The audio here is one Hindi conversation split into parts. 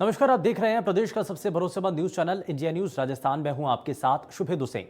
नमस्कार, आप देख रहे हैं प्रदेश का सबसे भरोसेमंद news channel India news Rajasthan में हूं आपके साथ शुभेदु सिंह।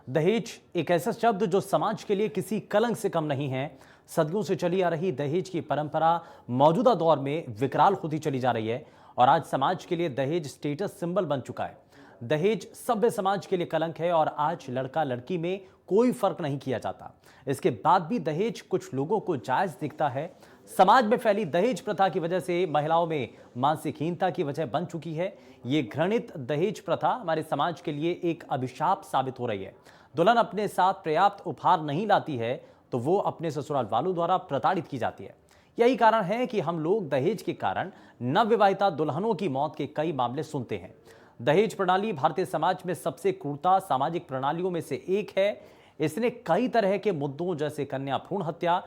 दहेज एक ऐसा शब्द जो समाज के लिए किसी कलंक से कम नहीं है। सदियों से चली आ रही दहेज की परंपरा मौजूदा दौर में विकराल होती चली जा रही है और आज समाज के लिए दहेज स्टेटस सिंबल बन चुका है। दहेज सभ्य समाज के लिए कलंक है और आज लड़का लड़की में कोई फर्क नहीं किया जाता। इसके बाद भी दहेज कुछ लोगों को जायज दिखता है। समाज में फैली दहेज प्रथा की वजह से महिलाओं में मानसिक हीनता की वजह बन चुकी है। ये घृणित दहेज प्रथा हमारे समाज के लिए एक अभिशाप साबित हो रही है। दुल्हन अपने साथ पर्याप्त उपहार नहीं लाती है तो वो अपने ससुराल वालों द्वारा प्रताड़ित की जाती है। यही कारण है कि हम लोग दहेज के कारण नवविवाहिता दुल्हनों की मौत के कई मामले सुनते हैं। दहेज प्रणाली भारतीय समाज में सबसे क्रूरता सामाजिक प्रणालियों में से एक है। इसने कई तरह के मुद्दों जैसे कन्या भ्रूण हत्या,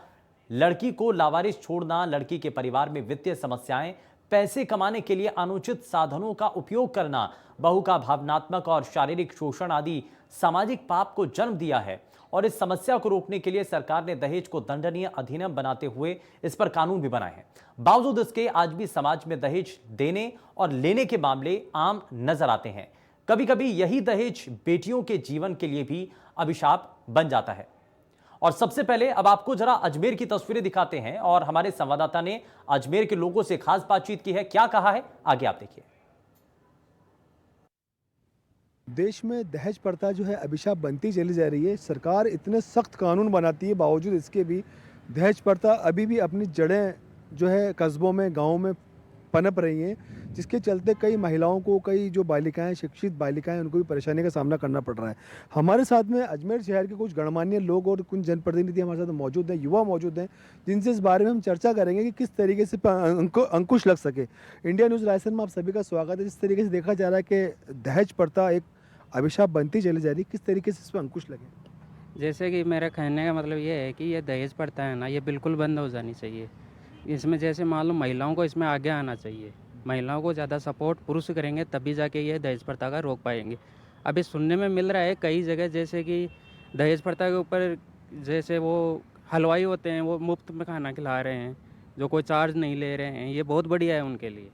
लड़की को लावारिस छोड़ना, लड़की के परिवार में वित्तीय समस्याएं, पैसे कमाने के लिए अनुचित साधनों का उपयोग करना, बहू का भावनात्मक और शारीरिक शोषण आदि सामाजिक पाप को जन्म दिया है। और इस समस्या को रोकने के लिए सरकार ने दहेज को दंडनीय अधिनियम बनाते हुए इस पर कानून भी बनाए हैं। बावजूद इसके आज भी समाज में दहेज देने और लेने के मामले आम नजर आते हैं। कभी कभी यही दहेज बेटियों के जीवन के लिए भी अभिशाप बन जाता है। और सबसे पहले अब आपको जरा अजमेर की तस्वीरें दिखाते हैं और हमारे संवाददाता ने अजमेर के लोगों से खास बातचीत की है। क्या कहा है, आगे आप देखिए। देश में दहेज प्रथा जो है अभिशाप बनती चली जा रही है। सरकार इतने सख्त कानून बनाती है, बावजूद इसके भी दहेज प्रथा अभी भी अपनी जड़ें जो है कस्बों में, गाँव में पनप रही हैं, जिसके चलते कई महिलाओं को, कई जो बालिकाएं, शिक्षित बालिकाएं, उनको भी परेशानी का सामना करना पड़ रहा है। हमारे साथ में अजमेर शहर के कुछ गणमान्य लोग और कुछ जनप्रतिनिधि हमारे साथ मौजूद हैं, युवा मौजूद हैं, जिनसे इस बारे में हम चर्चा करेंगे कि किस तरीके से अंकुश लग सके। इंडिया न्यूज़ राजस्थान में आप सभी का स्वागत है। जिस तरीके से देखा जा रहा है कि दहेज प्रथा एक अभिशाप बनती चली जा रही है, किस तरीके से इस पर अंकुश लगे? जैसे कि मेरा कहने का मतलब ये है कि ये दहेज प्रथा है ना, ये बिल्कुल बंद हो जानी चाहिए। इसमें जैसे मान लो महिलाओं को इसमें आगे आना चाहिए। महिलाओं को ज़्यादा सपोर्ट पुरुष करेंगे तभी जाके ये दहेज प्रथा का रोक पाएंगे। अभी सुनने में मिल रहा है कई जगह, जैसे कि दहेज प्रथा के ऊपर जैसे वो हलवाई होते हैं वो मुफ्त में खाना खिला रहे हैं, जो कोई चार्ज नहीं ले रहे हैं। ये बहुत बढ़िया है उनके लिए।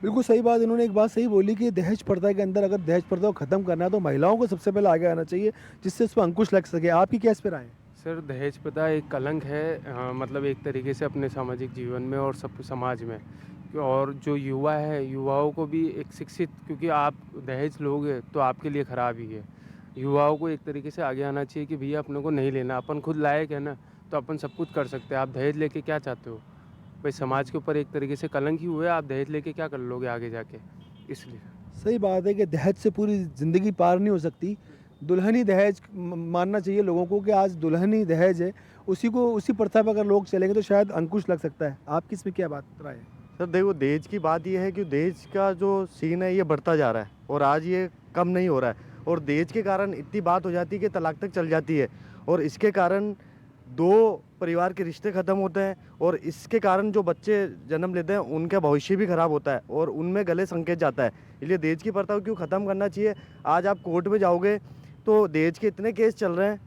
बिल्कुल सही बात, इन्होंने एक बात सही बोली कि दहेज प्रथा के अंदर अगर दहेज प्रथा को खत्म करना है तो महिलाओं को सबसे पहले आगे आना चाहिए, जिससे इस पर अंकुश लग सके। आपकी क्या इस पर राय है? सर, दहेज प्रथा एक कलंक है, मतलब एक तरीके से अपने सामाजिक जीवन में और सब समाज में। और जो युवा है, युवाओं को भी एक शिक्षित, क्योंकि आप दहेज लोगे तो आपके लिए ख़राब ही है। युवाओं को एक तरीके से आगे आना चाहिए कि भैया अपने को नहीं लेना, अपन खुद लायक है ना, तो अपन सब कुछ कर सकते हैं। आप दहेज लेके क्या चाहते हो भाई? समाज के ऊपर एक तरीके से कलंक ही हुआ है। आप दहेज लेके क्या कर लोगे आगे जाके? इसलिए सही बात है कि दहेज से पूरी ज़िंदगी पार नहीं हो सकती। दुल्हन ही दहेज मानना चाहिए लोगों को कि आज दुल्हन ही दहेज है। उसी प्रथा पर अगर लोग चलेंगे तो शायद अंकुश लग सकता है। आपकी इसमें क्या बात राय है? सर देखो, दहेज की बात ये है कि दहेज का जो सीन है ये बढ़ता जा रहा है और आज ये कम नहीं हो रहा है। और दहेज के कारण इतनी बात हो जाती है कि तलाक तक चल जाती है और इसके कारण दो परिवार के रिश्ते ख़त्म होते हैं और इसके कारण जो बच्चे जन्म लेते हैं उनका भविष्य भी ख़राब होता है और उनमें गले संकेत जाता है। इसलिए दहेज की प्रथा को क्यों ख़त्म करना चाहिए। आज आप कोर्ट में जाओगे तो दहेज के इतने केस चल रहे हैं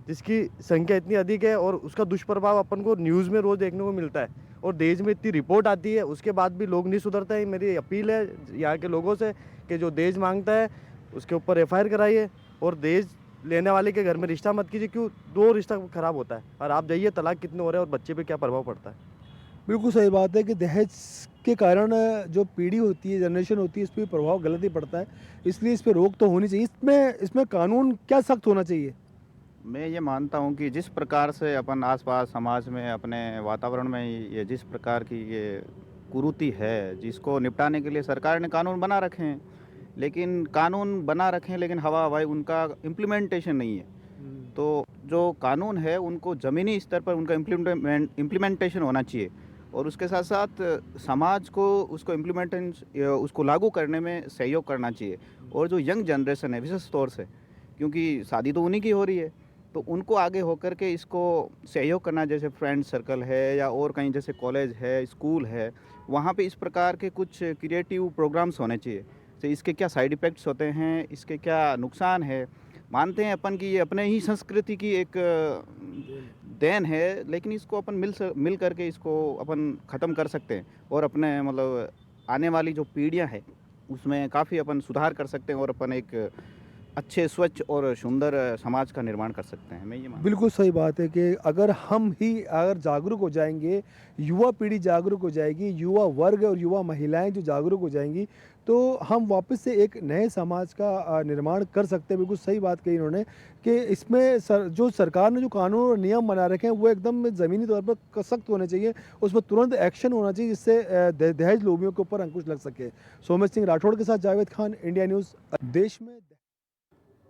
जिसकी संख्या इतनी अधिक है और उसका दुष्प्रभाव अपन को न्यूज़ में रोज़ देखने को मिलता है। और दहेज में इतनी रिपोर्ट आती है, उसके बाद भी लोग नहीं सुधरते हैं। मेरी अपील है यहाँ के लोगों से कि जो दहेज मांगता है उसके ऊपर FIR कराइए और दहेज लेने वाले के घर में रिश्ता मत कीजिए। क्यों? दो रिश्ता खराब होता है। और आप जाइए तलाक कितने हो रहे हैं और बच्चे पे क्या प्रभाव पड़ता है। बिल्कुल सही बात है कि दहेज के कारण जो पीढ़ी होती है, जनरेशन होती है, इस पर प्रभाव गलत ही पड़ता है। इसलिए इस पर रोक तो होनी चाहिए। इसमें कानून क्या सख्त होना चाहिए? मैं ये मानता हूँ कि जिस प्रकार से अपन आसपास समाज में, अपने वातावरण में ये जिस प्रकार की ये कुरीति है, जिसको निपटाने के लिए सरकार ने कानून बना रखे हैं, लेकिन कानून बना रखे हैं लेकिन हवा हवाई उनका इम्प्लीमेंटेशन नहीं है। तो जो कानून है उनको ज़मीनी स्तर पर उनका इम्प्लीमेंटेशन होना चाहिए और उसके साथ साथ समाज को उसको उसको लागू करने में सहयोग करना चाहिए। और जो यंग जनरेशन है विशेष तौर से, क्योंकि शादी तो उन्हीं की हो रही है, तो उनको आगे होकर के इसको सहयोग करना, जैसे फ्रेंड सर्कल है या और कहीं जैसे कॉलेज है, स्कूल है, वहाँ पे इस प्रकार के कुछ क्रिएटिव प्रोग्राम्स होने चाहिए। तो इसके क्या साइड इफ़ेक्ट्स होते हैं, इसके क्या नुकसान है। मानते हैं अपन कि ये अपने ही संस्कृति की एक देन है, लेकिन इसको अपन मिल करके इसको अपन ख़त्म कर सकते हैं और अपने मतलब आने वाली जो पीढ़ियां हैं उसमें काफ़ी अपन सुधार कर सकते हैं और अपन एक अच्छे स्वच्छ और सुंदर समाज का निर्माण कर सकते हैं। मैं ये मानता बिल्कुल सही बात है कि अगर जागरूक हो जाएंगे, युवा पीढ़ी जागरूक हो जाएगी, युवा वर्ग और युवा महिलाएं जो जागरूक हो जाएंगी, तो हम वापस से एक नए समाज का निर्माण कर सकते हैं। बिल्कुल सही बात कही इन्होंने कि इसमें जो सरकार ने जो कानून और नियम बना रखे हैं वो एकदम ज़मीनी तौर पर सख्त होने चाहिए, उस पर तुरंत एक्शन होना चाहिए जिससे दहेज लोभियों के ऊपर अंकुश लग सके। सोमेश सिंह राठौड़ के साथ जावेद खान, इंडिया न्यूज़। देश में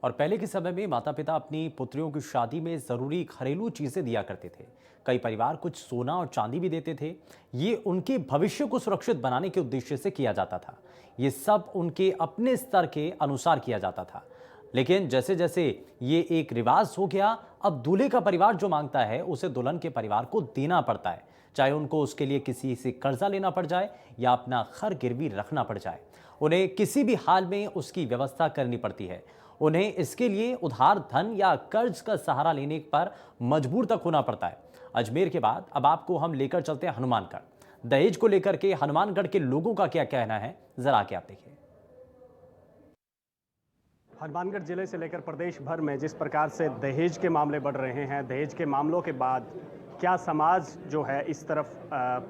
और पहले के समय में माता पिता अपनी पुत्रियों की शादी में ज़रूरी घरेलू चीज़ें दिया करते थे। कई परिवार कुछ सोना और चांदी भी देते थे। ये उनके भविष्य को सुरक्षित बनाने के उद्देश्य से किया जाता था। ये सब उनके अपने स्तर के अनुसार किया जाता था। लेकिन जैसे जैसे ये एक रिवाज हो गया, अब दूल्हे का परिवार जो मांगता है उसे दुल्हन के परिवार को देना पड़ता है, चाहे उनको उसके लिए किसी से कर्जा लेना पड़ जाए या अपना घर गिरवी रखना पड़ जाए। उन्हें किसी भी हाल में उसकी व्यवस्था करनी पड़ती है। उन्हें इसके लिए उधार धन या कर्ज का सहारा लेने पर मजबूर तक होना पड़ता है। अजमेर के बाद अब आपको हम लेकर चलते हैं हनुमानगढ़। दहेज को लेकर के हनुमानगढ़ के लोगों का क्या कहना है, जरा आके आप देखिए। हनुमानगढ़ जिले से लेकर प्रदेश भर में जिस प्रकार से दहेज के मामले बढ़ रहे हैं, दहेज के मामलों के बाद क्या समाज जो है इस तरफ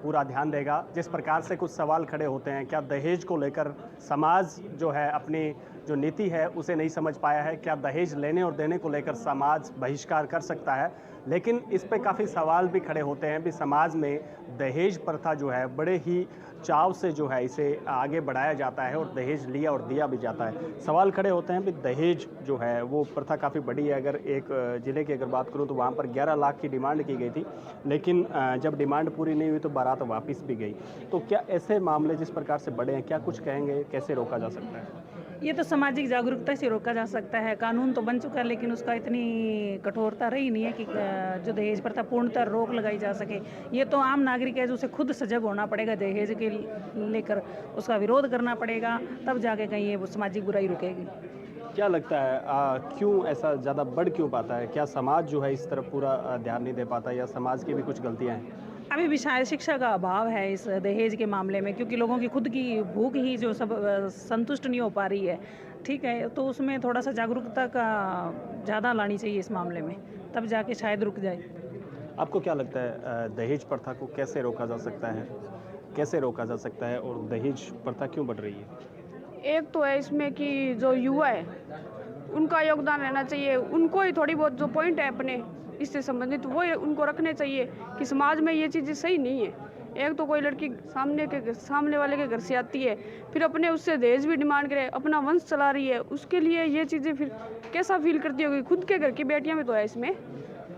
पूरा ध्यान देगा? जिस प्रकार से कुछ सवाल खड़े होते हैं, क्या दहेज को लेकर समाज जो है अपनी जो नीति है उसे नहीं समझ पाया है? क्या दहेज लेने और देने को लेकर समाज बहिष्कार कर सकता है? लेकिन इस पे काफ़ी सवाल भी खड़े होते हैं भी समाज में दहेज प्रथा जो है बड़े ही चाव से जो है इसे आगे बढ़ाया जाता है और दहेज लिया और दिया भी जाता है। सवाल खड़े होते हैं भी दहेज जो है वो प्रथा काफ़ी बड़ी है। अगर एक ज़िले की अगर बात करूं तो वहां पर 11 लाख की डिमांड की गई थी, लेकिन जब डिमांड पूरी नहीं हुई तो बारात वापस भी गई। तो क्या ऐसे मामले जिस प्रकार से बढ़े हैं, क्या कुछ कहेंगे, कैसे रोका जा सकता है? ये तो सामाजिक जागरूकता से रोका जा सकता है। कानून तो बन चुका है लेकिन उसका इतनी कठोरता रही नहीं है कि जो दहेज प्रथा पूर्णतः रोक लगाई जा सके। ये तो आम नागरिक है जो उसे खुद सजग होना पड़ेगा, दहेज के लेकर उसका विरोध करना पड़ेगा, तब जाके कहीं ये सामाजिक बुराई रुकेगी। क्या लगता है क्यों ऐसा ज़्यादा बढ़ क्यों पाता है? क्या समाज जो है इस तरफ पूरा ध्यान नहीं दे पाता या समाज की भी कुछ गलतियाँ हैं? अभी भी शायद शिक्षा का अभाव है इस दहेज के मामले में, क्योंकि लोगों की खुद की भूख ही जो सब संतुष्ट नहीं हो पा रही है। ठीक है, तो उसमें थोड़ा सा जागरूकता का ज़्यादा लानी चाहिए इस मामले में, तब जाके शायद रुक जाए। आपको क्या लगता है दहेज प्रथा को कैसे रोका जा सकता है? कैसे रोका जा सकता है और दहेज प्रथा क्यों बढ़ रही है? एक तो है इसमें कि जो युवा है उनका योगदान रहना चाहिए। उनको ही थोड़ी बहुत जो पॉइंट है अपने इससे संबंधित वो उनको रखने चाहिए कि समाज में ये चीज़ें सही नहीं है। एक तो कोई लड़की सामने वाले के घर से आती है, फिर अपने उससे दहेज भी डिमांड करे, अपना वंश चला रही है, उसके लिए ये चीज़ें फिर कैसा फील करती होगी? खुद के घर की बेटियां भी तो है इसमें।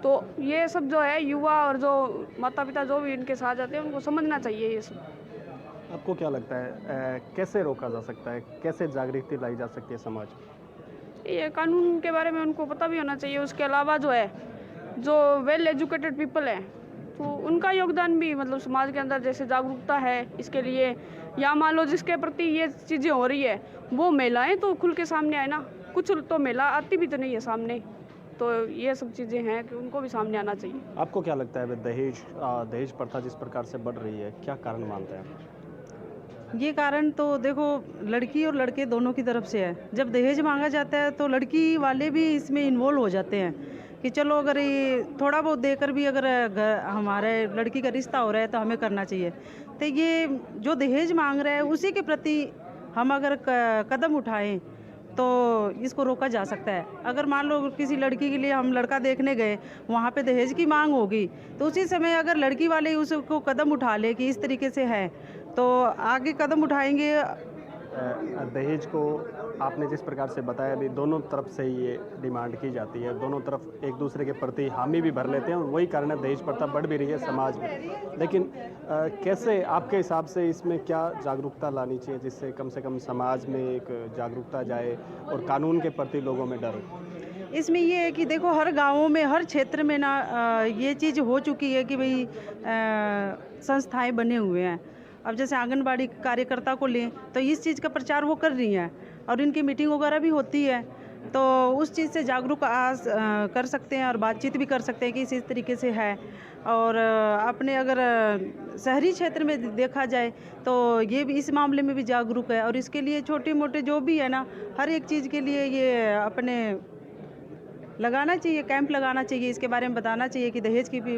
तो ये सब जो है युवा और जो माता पिता जो भी इनके साथ जाते हैं उनको समझना चाहिए ये सब। आपको क्या लगता है कैसे रोका जा सकता है, कैसे जागृति लाई जा सकती है समाज? ये कानून के बारे में उनको पता भी होना चाहिए। उसके अलावा जो है जो वेल एजुकेटेड पीपल है तो उनका योगदान भी मतलब समाज के अंदर जैसे जागरूकता है इसके लिए, या मान लो जिसके प्रति ये चीज़ें हो रही है वो महिलाएं तो खुल के सामने आए ना। कुछ तो महिला आती भी तो नहीं है सामने, तो ये सब चीज़ें हैं कि उनको भी सामने आना चाहिए। आपको क्या लगता है दहेज प्रथा जिस प्रकार से बढ़ रही है, क्या कारण मानते हैं? ये कारण तो देखो लड़की और लड़के दोनों की तरफ से है। जब दहेज मांगा जाता है तो लड़की वाले भी इसमें इन्वॉल्व हो जाते हैं कि चलो अगर ये थोड़ा बहुत देकर भी अगर हमारे लड़की का रिश्ता हो रहा है तो हमें करना चाहिए। तो ये जो दहेज मांग रहा है उसी के प्रति हम अगर कदम उठाएं तो इसको रोका जा सकता है। अगर मान लो किसी लड़की के लिए हम लड़का देखने गए, वहाँ पे दहेज की मांग होगी तो उसी समय अगर लड़की वाले उसको कदम उठा ले कि इस तरीके से है तो आगे कदम उठाएंगे। दहेज को आपने जिस प्रकार से बताया भी दोनों तरफ से ये डिमांड की जाती है, दोनों तरफ एक दूसरे के प्रति हामी भी भर लेते हैं और वही कारण है दहेज प्रथा बढ़ भी रही है समाज में। लेकिन कैसे आपके हिसाब से इसमें क्या जागरूकता लानी चाहिए जिससे कम से कम समाज में एक जागरूकता जाए और कानून के प्रति लोगों में डर? इसमें ये है कि देखो हर गाँवों में हर क्षेत्र में ना ये चीज़ हो चुकी है कि भाई संस्थाएं बने हुए हैं। अब जैसे आंगनबाड़ी कार्यकर्ता को लें तो इस चीज़ का प्रचार वो कर रही हैं और इनकी मीटिंग वगैरह भी होती है, तो उस चीज़ से जागरूक कर सकते हैं और बातचीत भी कर सकते हैं कि इस तरीके से है। और अपने अगर शहरी क्षेत्र में देखा जाए तो ये भी इस मामले में भी जागरूक है, और इसके लिए छोटे मोटे जो भी है ना, हर एक चीज़ के लिए ये अपने लगाना चाहिए, कैंप लगाना चाहिए, इसके बारे में बताना चाहिए कि दहेज की भी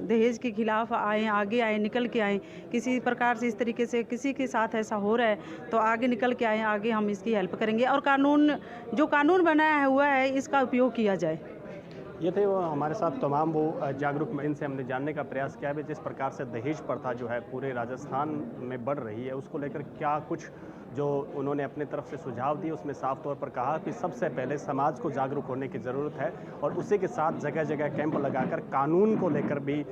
दहेज के खिलाफ आए, आगे आए, निकल के आए। किसी प्रकार से इस तरीके से किसी के साथ ऐसा हो रहा है तो आगे निकल के आए, आगे हम इसकी हेल्प करेंगे, और जो कानून बनाया हुआ है इसका उपयोग किया जाए। ये थे वो हमारे साथ तमाम वो जागरूक इनसे हमने जानने का प्रयास किया है जिस प्रकार से दहेज प्रथा जो है पूरे राजस्थान में बढ़ रही है, उसको लेकर क्या कुछ जो उन्होंने अपने तरफ से सुझाव दिए उसमें साफ तौर पर कहा कि सबसे पहले समाज को जागरूक होने की ज़रूरत है, और उसी के साथ जगह जगह कैंप लगाकर कानून को लेकर भी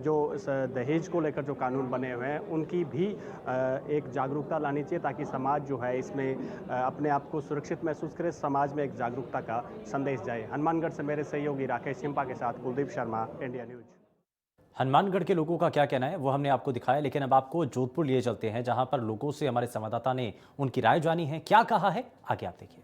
जो दहेज को लेकर जो कानून बने हुए हैं उनकी भी एक जागरूकता लानी चाहिए, ताकि समाज जो है इसमें अपने आप को सुरक्षित महसूस करे, समाज में एक जागरूकता का संदेश जाए। हनुमानगढ़ से मेरे सहयोगी राकेश चिंपा के साथ कुलदीप शर्मा, इंडिया न्यूज़। हनुमानगढ़ के लोगों का क्या कहना है वो हमने आपको दिखाया, लेकिन अब आपको जोधपुर लिए चलते हैं जहां पर लोगों से हमारे संवाददाता ने उनकी राय जानी है। क्या कहा है आगे आप देखिए।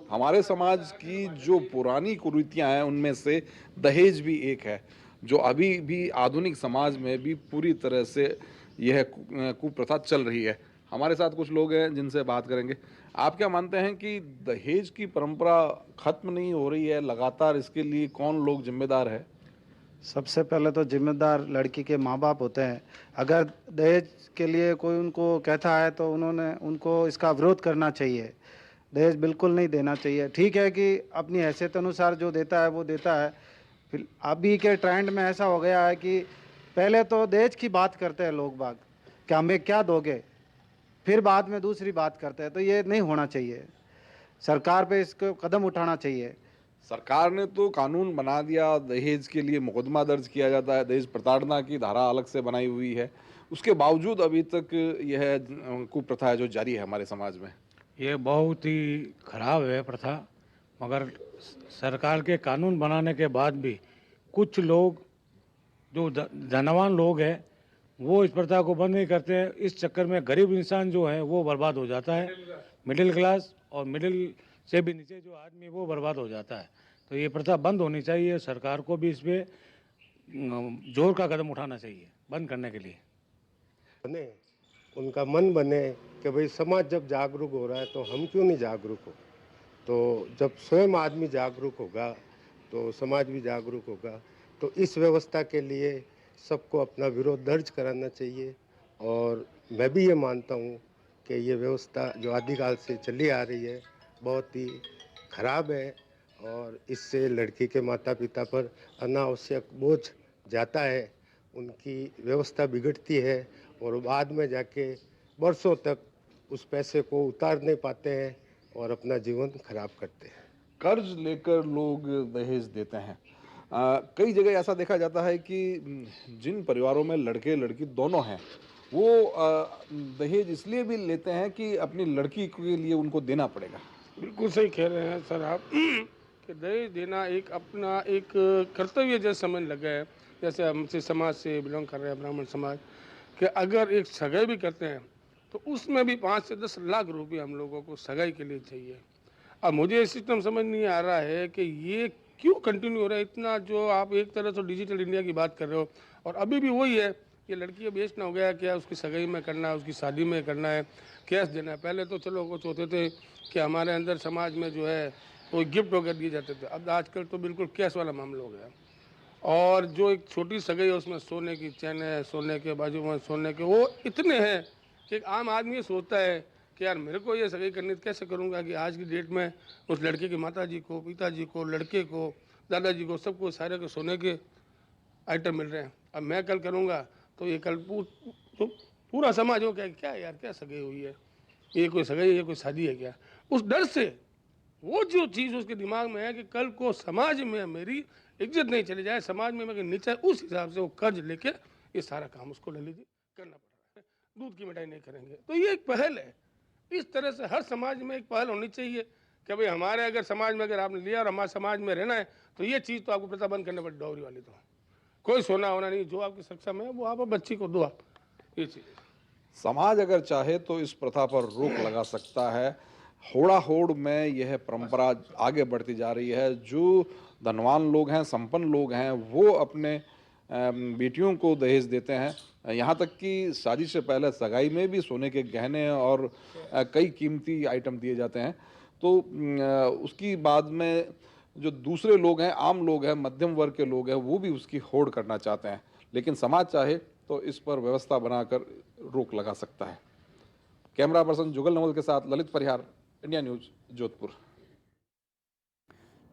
हमारे समाज की जो पुरानी कुरीतियां हैं उनमें से दहेज भी एक है, जो अभी भी आधुनिक समाज में भी पूरी तरह से यह कुप्रथा चल रही है। हमारे साथ कुछ लोग हैं जिनसे बात करेंगे। आप क्या मानते हैं कि दहेज की परंपरा खत्म नहीं हो रही है लगातार, इसके लिए कौन लोग जिम्मेदार है? सबसे पहले तो जिम्मेदार लड़की के माँ बाप होते हैं। अगर दहेज के लिए कोई उनको कहता है तो उनको इसका विरोध करना चाहिए। दहेज बिल्कुल नहीं देना चाहिए। ठीक है कि अपनी हैसियत अनुसार जो देता है वो देता है। फिर अभी के ट्रेंड में ऐसा हो गया है कि पहले तो दहेज की बात करते हैं लोग बाग कि हमें क्या दोगे, फिर बाद में दूसरी बात करते हैं। तो ये नहीं होना चाहिए, सरकार पे इसको कदम उठाना चाहिए। सरकार ने तो कानून बना दिया, दहेज के लिए मुकदमा दर्ज किया जाता है, दहेज प्रताड़ना की धारा अलग से बनाई हुई है, उसके बावजूद अभी तक यह कुप्रथा है जो जारी है हमारे समाज में। ये बहुत ही खराब है प्रथा, मगर सरकार के कानून बनाने के बाद भी कुछ लोग जो धनवान लोग हैं वो इस प्रथा को बंद नहीं करते हैं। इस चक्कर में गरीब इंसान जो है वो बर्बाद हो जाता है। मिडिल क्लास और मिडिल से भी नीचे जो आदमी वो बर्बाद हो जाता है। तो ये प्रथा बंद होनी चाहिए। सरकार को भी इस पर जोर का कदम उठाना चाहिए बंद करने के लिए। बने उनका मन बने कि भाई समाज जब जागरूक हो रहा है तो हम क्यों नहीं जागरूक हो। तो जब स्वयं आदमी जागरूक होगा तो समाज भी जागरूक होगा। तो इस व्यवस्था के लिए सबको अपना विरोध दर्ज कराना चाहिए। और मैं भी ये मानता हूँ कि ये व्यवस्था जो आदिकाल से चली आ रही है बहुत ही खराब है, और इससे लड़की के माता पिता पर अनावश्यक बोझ जाता है, उनकी व्यवस्था बिगड़ती है और बाद में जाके वर्षों तक उस पैसे को उतार नहीं पाते हैं और अपना जीवन खराब करते हैं। कर्ज लेकर लोग दहेज देते हैं। कई जगह ऐसा देखा जाता है कि जिन परिवारों में लड़के लड़की दोनों हैं वो दहेज इसलिए भी लेते हैं कि अपनी लड़की के लिए उनको देना पड़ेगा। बिल्कुल सही कह रहे हैं सर आप कि दहेज देना एक अपना एक कर्तव्य जैसे समझ लगा है। जैसे हम समाज से बिलोंग कर रहे हैं, ब्राह्मण समाज, कि अगर एक सगाई भी करते हैं तो उसमें भी 5 से 10 लाख रुपए हम लोगों को सगाई के लिए चाहिए। अब मुझे ये सिस्टम समझ नहीं आ रहा है कि ये क्यों कंटिन्यू हो रहा है इतना। जो आप एक तरह से डिजिटल इंडिया की बात कर रहे हो और अभी भी वही है, ये लड़की अब बेचना हो गया, क्या उसकी सगाई में करना है, उसकी शादी में करना है, कैश देना है। पहले तो चलो कुछ होते थे कि हमारे अंदर समाज में जो है कोई गिफ्ट वगैरह दिए जाते थे, अब आजकल तो बिल्कुल कैश वाला मामला हो गया। और जो एक छोटी सगाई है उसमें सोने की चैन है, सोने के बाजू में सोने के वो इतने हैं कि एक आम आदमी ये सोचता है कि यार मेरे को ये सगाई करनी कैसे करूँगा कि आज की डेट में उस लड़के की माताजी को, पिताजी को, लड़के को, दादाजी को, सबको सारे के सोने के आइटम मिल रहे हैं। अब मैं कल करूँगा तो ये कल तो पूरा समाज हो क्या यार क्या सगाई हुई है, ये कोई सगाई है, ये कोई शादी है क्या। उस डर से वो जो चीज़ उसके दिमाग में है कि कल को समाज में मेरी इज्जत नहीं चली जाए, समाज में मैं नीचे, उस हिसाब से वो कर्ज लेके ये सारा काम उसको ले लीजिए करना पड़ रहा है। दूध की मिठाई नहीं करेंगे। तो ये एक पहल है। इस तरह से हर समाज में एक पहल होनी चाहिए कि भाई हमारे अगर समाज में अगर आपने लिया और हमारे समाज में रहना है तो ये चीज़ तो आपको प्रथा बंद करना पड़े। डॉवरी वाली तो कोई सोना होना नहीं, जो आपकी सक्षम है वो आप बच्ची को दो आप। ये चीज़ समाज अगर चाहे तो इस प्रथा पर रोक लगा सकता है। होड़ा होड़ में यह परंपरा आगे बढ़ती जा रही है। जो धनवान लोग हैं, संपन्न लोग हैं, वो अपने बेटियों को दहेज देते हैं। यहाँ तक कि शादी से पहले सगाई में भी सोने के गहने और कई कीमती आइटम दिए जाते हैं। तो उसकी बाद में जो दूसरे लोग हैं, आम लोग हैं, मध्यम वर्ग के लोग हैं, वो भी उसकी होड़ करना चाहते हैं, लेकिन समाज चाहे तो इस पर व्यवस्था बनाकर रोक लगा सकता है। कैमरा पर्सन जुगल नवल के साथ ललित परिहार, इंडिया न्यूज, जोधपुर।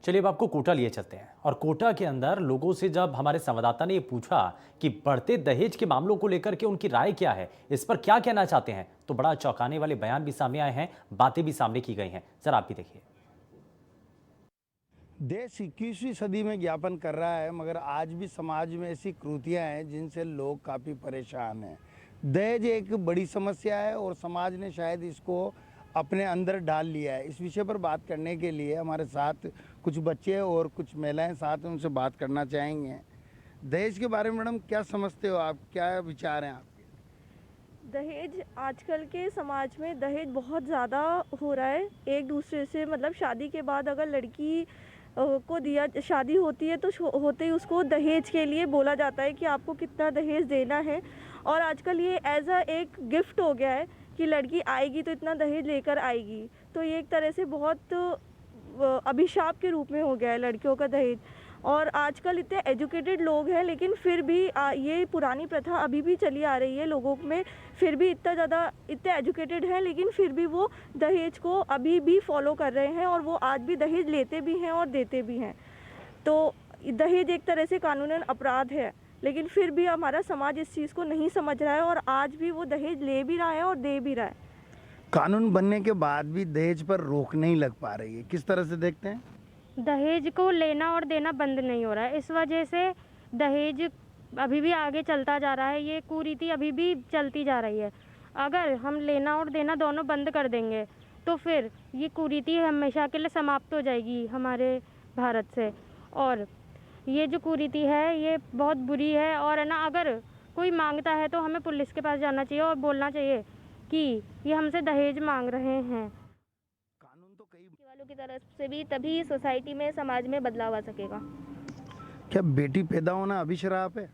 चलिए अब आपको कोटा लिए चलते हैं और कोटा के अंदर लोगों से जब हमारे संवाददाता ने ये पूछा कि बढ़ते दहेज के मामलों को लेकर के उनकी राय क्या है, इस पर क्या कहना चाहते हैं, तो बड़ा चौंकाने वाले बयान भी सामने आए हैं, बातें भी सामने की गई हैं। जरा आप भी देखिए। देश 21वीं सदी में ज्ञापन कर रहा है, मगर आज भी समाज में ऐसी कृतियां हैं जिनसे लोग काफ़ी परेशान हैं। दहेज एक बड़ी समस्या है और समाज ने शायद इसको अपने अंदर डाल लिया है। इस विषय पर बात करने के लिए हमारे साथ कुछ बच्चे और कुछ महिलाएं साथ हैं, उनसे बात करना चाहेंगे। दहेज के बारे में मैडम क्या समझते हो आप, क्या विचार हैं आपके? दहेज आजकल के समाज में दहेज बहुत ज़्यादा हो रहा है। एक दूसरे से मतलब शादी के बाद अगर लड़की को दिया, शादी होती है तो होते ही उसको दहेज के लिए बोला जाता है कि आपको कितना दहेज देना है, और आजकल ये एज अ एक गिफ्ट हो गया है कि लड़की आएगी तो इतना दहेज लेकर आएगी। तो ये एक तरह से बहुत अभिशाप के रूप में हो गया है लड़कियों का दहेज। और आजकल इतने एजुकेटेड लोग हैं, लेकिन फिर भी ये पुरानी प्रथा अभी भी चली आ रही है लोगों में। फिर भी इतने एजुकेटेड हैं, लेकिन फिर भी वो दहेज को अभी भी फॉलो कर रहे हैं, और वो आज भी दहेज लेते भी हैं और देते भी हैं। तो दहेज एक तरह से कानूनन अपराध है, लेकिन फिर भी हमारा समाज इस चीज़ को नहीं समझ रहा है, और आज भी वो दहेज ले भी रहा है और दे भी रहा है। कानून बनने के बाद भी दहेज पर रोक नहीं लग पा रही है, किस तरह से देखते हैं? दहेज को लेना और देना बंद नहीं हो रहा है, इस वजह से दहेज अभी भी आगे चलता जा रहा है। ये कुरीति अभी भी चलती जा रही है। अगर हम लेना और देना दोनों बंद कर देंगे तो फिर ये कुरीति हमेशा के लिए समाप्त हो जाएगी हमारे भारत से। और ये जो कुरीति है ये बहुत बुरी है, और है ना, अगर कोई मांगता है तो हमें पुलिस के पास जाना चाहिए और बोलना चाहिए कि ये हमसे दहेज मांग रहे हैं। कानून तो कई वालों की तरफ से भी तभी सोसाइटी में, समाज में बदलाव आ सकेगा। क्या बेटी पैदा होना अभी श्राप है?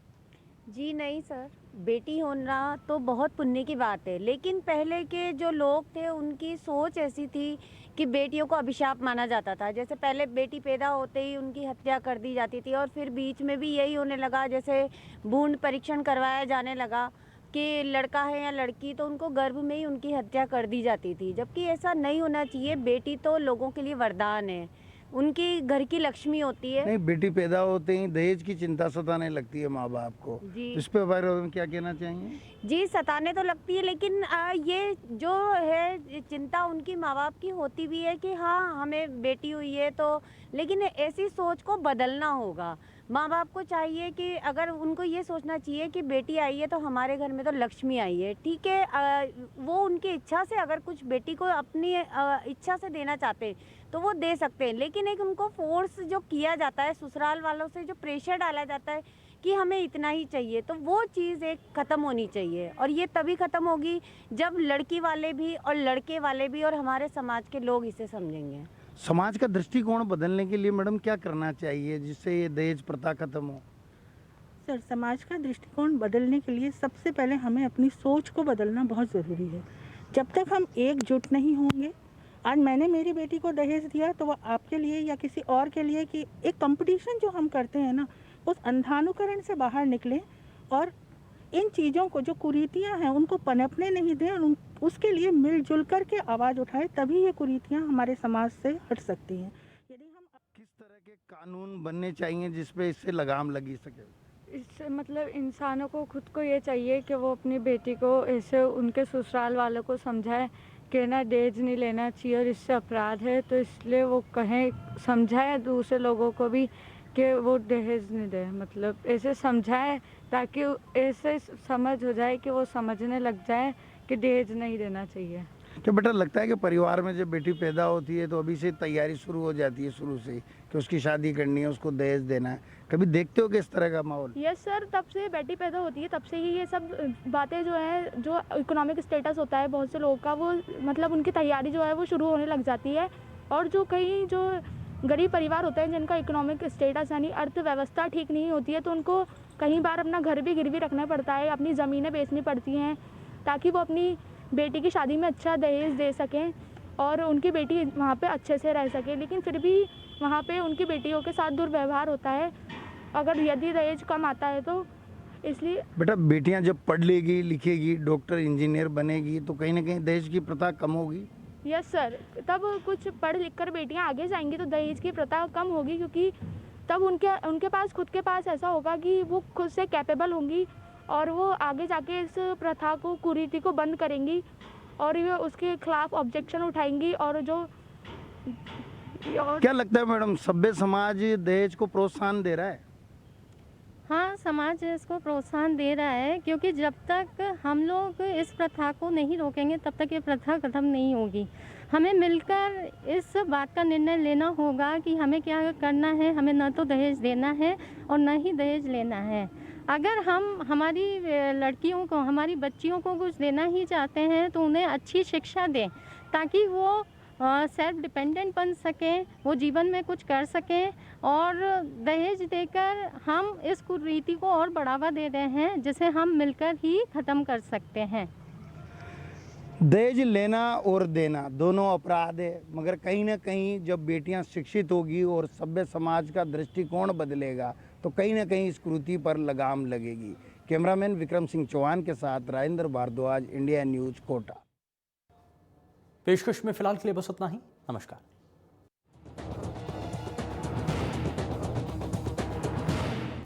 जी नहीं सर, बेटी होना तो बहुत पुण्य की बात है, लेकिन पहले के जो लोग थे उनकी सोच ऐसी थी कि बेटियों को अभिशाप माना जाता था। जैसे पहले बेटी पैदा होते ही उनकी हत्या कर दी जाती थी, और फिर बीच में भी यही होने लगा, जैसे भ्रूण परीक्षण करवाया जाने लगा कि लड़का है या लड़की, तो उनको गर्भ में ही उनकी हत्या कर दी जाती थी, जबकि ऐसा नहीं होना चाहिए। बेटी तो लोगों के लिए वरदान है, उनकी घर की लक्ष्मी होती है। नहीं, बेटी पैदा होते ही दहेज की चिंता सताने लगती है माँ बाप को। जी, इस पे बारे में क्या कहना चाहेंगे? जी सताने तो लगती है, लेकिन ये जो है चिंता उनकी माँ बाप की होती भी है कि हाँ हमें बेटी हुई है तो, लेकिन ऐसी सोच को बदलना होगा। माँ बाप को चाहिए कि अगर उनको ये सोचना चाहिए कि बेटी आई है तो हमारे घर में तो लक्ष्मी आई है, ठीक है। वो उनकी इच्छा से अगर कुछ बेटी को अपनी इच्छा से देना चाहते हैं तो वो दे सकते हैं, लेकिन एक उनको फोर्स जो किया जाता है, ससुराल वालों से जो प्रेशर डाला जाता है कि हमें इतना ही चाहिए, तो वो चीज़ एक ख़त्म होनी चाहिए। और ये तभी ख़त्म होगी जब लड़की वाले भी और लड़के वाले भी और हमारे समाज के लोग इसे समझेंगे। समाज का दृष्टिकोण बदलने के लिए मैडम क्या करना चाहिए जिससे ये दहेज प्रथा खत्म हो? सर, समाज का दृष्टिकोण बदलने के लिए सबसे पहले हमें अपनी सोच को बदलना बहुत ज़रूरी है। जब तक हम एकजुट नहीं होंगे, आज मैंने मेरी बेटी को दहेज दिया तो वह आपके लिए या किसी और के लिए, कि एक कंपटीशन जो हम करते हैं ना, उस अंधानुकरण से बाहर निकलें और इन चीज़ों को, जो कुरीतियां हैं, उनको पनपने नहीं दें और उसके लिए मिलजुल कर के आवाज़ उठाएं, तभी ये कुरीतियां हमारे समाज से हट सकती हैं। यदि हम किस तरह के कानून बनने चाहिए जिसपे इससे लगाम लगी सके? इससे मतलब इंसानों को खुद को ये चाहिए कि वो अपनी बेटी को ऐसे उनके ससुराल वालों को समझाए कि ना दहेज नहीं लेना चाहिए और इससे अपराध है, तो इसलिए वो कहें, समझाए दूसरे लोगों को भी कि वो दहेज नहीं दे, मतलब ऐसे समझाए ताकि ऐसे समझ हो जाए कि वो समझने लग जाए कि दहेज नहीं देना चाहिए। क्या बेटा लगता है कि परिवार में जब बेटी पैदा होती है तो अभी से तैयारी शुरू हो जाती है, शुरू से कि उसकी शादी करनी है, उसको दहेज देना है? कभी देखते हो कि इस तरह का माहौल? यस सर, तब से बेटी पैदा होती है तब से ही ये सब बातें जो है, जो इकोनॉमिक स्टेटस होता है बहुत से लोगों का, वो मतलब उनकी तैयारी जो है वो शुरू होने लग जाती है। और जो कई जो गरीब परिवार होते हैं जिनका इकोनॉमिक स्टेटस यानी अर्थव्यवस्था ठीक नहीं होती है, तो उनको कई बार अपना घर भी गिरवी रखना पड़ता है, अपनी ज़मीनें बेचनी पड़ती हैं ताकि वो अपनी बेटी की शादी में अच्छा दहेज दे सकें और उनकी बेटी वहाँ पे अच्छे से रह सके। लेकिन फिर भी वहाँ पे उनकी बेटियों के साथ दुर्व्यवहार होता है अगर यदि दहेज कम आता है तो। इसलिए बेटा बेटियां जब पढ़ लेगी लिखेगी डॉक्टर इंजीनियर बनेगी तो कहीं ना कहीं दहेज की प्रथा कम होगी। यस सर, तब कुछ पढ़ लिख कर बेटियाँ आगे जाएंगी तो दहेज की प्रथा कम होगी, क्योंकि तब उनके पास खुद के पास ऐसा होगा कि वो खुद से कैपेबल होंगी और वो आगे जाके इस प्रथा को कुरीति को बंद करेंगी और ये उसके खिलाफ ऑब्जेक्शन उठाएंगी। और जो क्या लगता है मैडम, सभ्य समाज दहेज को प्रोत्साहन दे रहा है? हाँ, समाज इसको प्रोत्साहन दे रहा है, क्योंकि जब तक हम लोग इस प्रथा को नहीं रोकेंगे तब तक ये प्रथा खत्म नहीं होगी। हमें मिलकर इस बात का निर्णय लेना होगा कि हमें क्या करना है। हमें न तो दहेज देना है और न ही दहेज लेना है। अगर हम हमारी लड़कियों को, हमारी बच्चियों को कुछ देना ही चाहते हैं तो उन्हें अच्छी शिक्षा दें ताकि वो सेल्फ डिपेंडेंट बन सकें, वो जीवन में कुछ कर सकें। और दहेज देकर हम इस कुरीति को और बढ़ावा दे रहे हैं जिसे हम मिलकर ही ख़त्म कर सकते हैं। दहेज लेना और देना दोनों अपराध है, मगर कहीं ना कहीं जब बेटियां शिक्षित होगी और सभ्य समाज का दृष्टिकोण बदलेगा तो कहीं ना कहीं इस कुरीति पर लगाम लगेगी। कैमरामैन विक्रम सिंह चौहान के साथ राजेंद्र भारद्वाज, इंडिया न्यूज़, कोटा। पेशकश में फिलहाल के लिए बस इतना ही। नमस्कार।